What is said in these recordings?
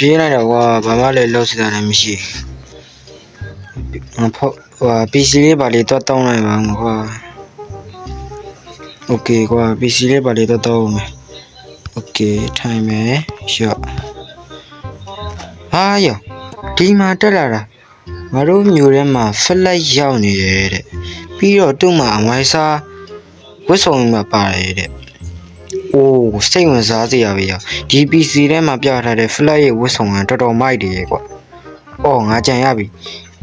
ပြေးလိုက်တော့ကွာဘာမှလည်းလောက်စတာလည်းမရှိPC လေးပါလေးတော့တောင်းလိုက်ပါမှာကွာ Okay ကွာ PC လေးပါလေးတော့တောင်းမယ် Okay ထိုင်မယ်ရော့ဟာယောဒီမှာတက်လာတာငါတို့မျိုးထဲမှာ flat ရောက်နေတယ်တဲ့ပြီးတော့သူ့မှာအမိုင်းစားဝတ်စုံမှာပါတယ်တဲ့အိုးစိတ်ဝင်စားစရာပဲရောဒီ PC ထဲမှာပြထားတဲ့ flat ရဲ့ဝတ်စုံကတော်တော်မိုက်တယ်ကွာအော်ငါကြံရပြီ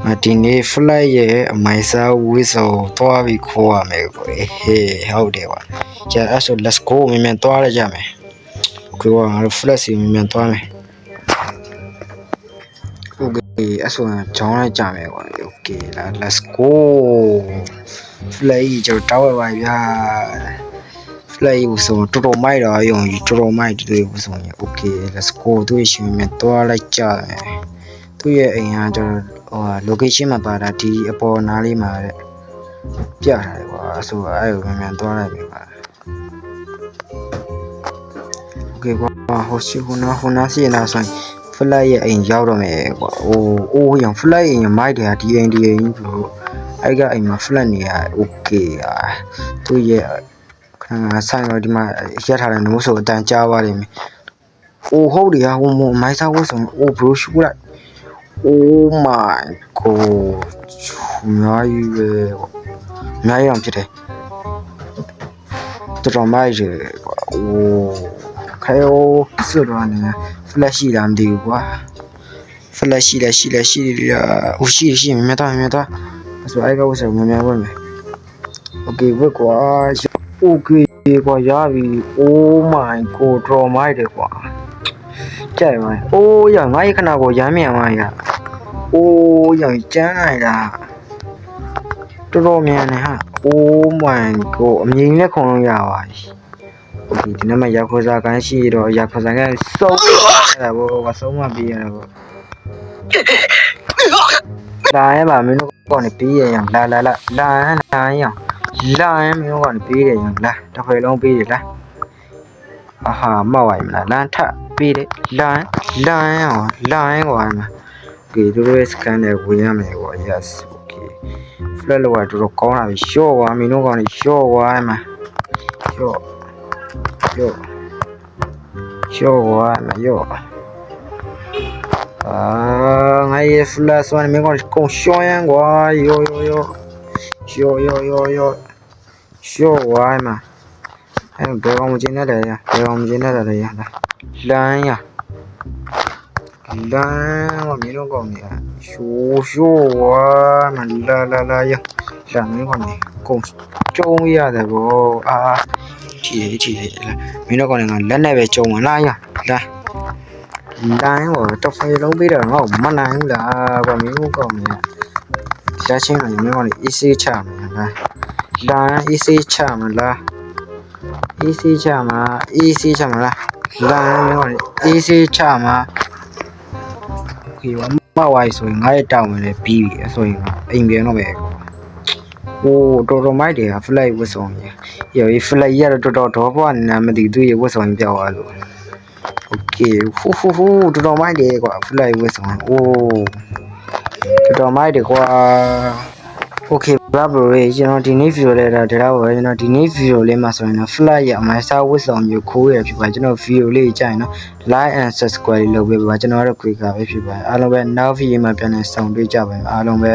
ငါဒီနေ့ flat ရဲ့အမိုင်းစားဝတ်စုံသွားပြီးခိုးရမယ်ကွာဟေးဟုတ်တယ်ကွာကျန်အဲ့ဆို let's go မြန်သွားရကြမယ်ကွာငါတို့ flat စီမြန်သွားမယ်Okay အဲ့ဆိုကြောင်းလိုက်ကြမယ်ကွာ Okay လာ let's go flat ကျွန်တော်တောက်ရပါဗျာ flat ကိုဆိုတော်တော်မိုက်တော့ယုံကြီးတော်တော်မိုက်တယ်ကိုဆိုရင် Okay let's go သူ့ရှင်မြန်သွားလိုက်ကြတယ်သူ့ရဲ့အိမ်ကကျွန်တော်location မှာပါတာဒီအပေါ်နားလေးမှာတဲ့ပြထားတယ်ကွာအဲ့ဆိုအဲ့ကိုမြန်သွားလိုက်ပြီကွာ Okay ကွာဟိုရှိဟိုနားစီနာဆိုင် flat ရဲ့အိမ်ရောက်တော့မယ်ကွာအိုးရောင် flat အိမ်ရဲ့မိုက်တယ်ဒီအိမ်ကြီးဘလို့အဲ့ကအိမ်မှာ flat နေရ Okay သူ့ရဲ့ခဏဆိုင်တော့ဒီမှာရက်ထားတယ်နှမိုးဆိုအတန်ကြားသွားတယ်အိုးဟုတ်တယ်ဟိုမိုင်းစားဝတ်ဆိုအိုး bro ရှူလိုက် Oh my god များကြီးပဲများရအောင်ဖြစ်တယ်တော်တော်မိုက်တယ်ကွာအိုးခဲရောဆိုတော့နေ flash ရှိလားမသိဘူးကွာ flash ရှိလားဟိုရှိမြတ်သွားအဲ့ဆိုအဲ့ကဝတ်ဆိုမြန်ဝင်မယ် Okay ဝတ်ကွာ Okay ကွာရပြီ Oh my god တော်မိုက်တယ်ကွာကြိုက်ပါအိုးရငါ့ခဏကိုရမ်းမြန်သွားရအိုးရကျန်းလိုက်တာတော်တော်မြန်နေဟာ Oh my god အမြင်နဲ့ခုံလို့ရပါပြီ Okay ဒီနေ့မှရောက်ခစားကန်းရှိတော့ရောက်ခစားကန်းစုံအဲ့ဒါဘောဆုံးမပြီးရတာဘောလာရပါမင်းတို့ကောနေပြီးရရလာရမင်းတို့ကောနေပြီးရရလာတစ်ခွေလုံးပြီးရလားအာဟာမောက်ဝိုင်မလားလမ်းထပြီးတယ်လမ်းကွာမှာ Okay တို့ရဲ့ scan နဲ့ဝင်ရမယ်ကွာ yes okay flat လောက်တော့ကောင်းလာပြီရှော့ကွာမင်းတို့ကောနေရှော့ကွာမှာရှော့ကွာမယောငါရဲ့ flat ဆိုရင်မင်းကောကုန်ရှော့ရန်ကွာယောရှော့ကွာမှာအဲ့ဘယ်ကောင်မကျင်းနေတယ်ရလမ်းကမင်းတို့ကောနေရှော့ကွာမလာရလမ်းမင်းကောနေကုန်ကျုံရတယ်ဗောကြည့်မင်းတို့ကောနေငါလက်နဲ့ပဲကျုံမလားရလာလမ်းကိုတစ်ဖက်လုံးပြီးတော့ငါ့ကိုမနိုင်ဘူးလားကွာမင်းတို့ကောနေရှားချင်းမင်းကောနေ AC ချမယ်လားလမ်း AC ချမလား AC ချမလားလမ်းမင်းကောနေ AC ချမှာခေမဝိုင်းဆိုရင်ငါ့ရဲ့တောင်းဝင်လေပြီးပြီဆိုရင်အိမ်ပြန်တော့ပဲโอ้တော်တော်မိုက်တယ်ဟာ flat ဝတ်ဆောင်ကြီးရော flat ရတော့တော်တော့ဘွားနာမသိသူရဲ့ဝတ်ဆောင်ကြီးပြောက်သွားလို့ Okay ဟူတော်တော်မိုက်တယ်ကွာ flat ဝတ်ဆောင်โอ้တော်တော်မိုက်တယ်ကွာ Okay ဘာဘရိုကျွန်တော်ဒီနေ့ video လေးဒါတော့ပဲကျွန်တော်ဒီနေ့ video လေးမှာဆိုရင်တော့ flat ရအမိုင်းစားဝတ်ဆောင်မျိုးခိုးရဖြစ်ပါကျွန်တော် video လေးကြိုက်နော် like and subscribe လုပ်ပေးပါကျွန်တော်တို့ခွေကပဲဖြစ်ပါအားလုံးပဲနောက် video မှာပြန်လည်ဆုံတွေ့ကြပါမယ်အားလုံးပဲ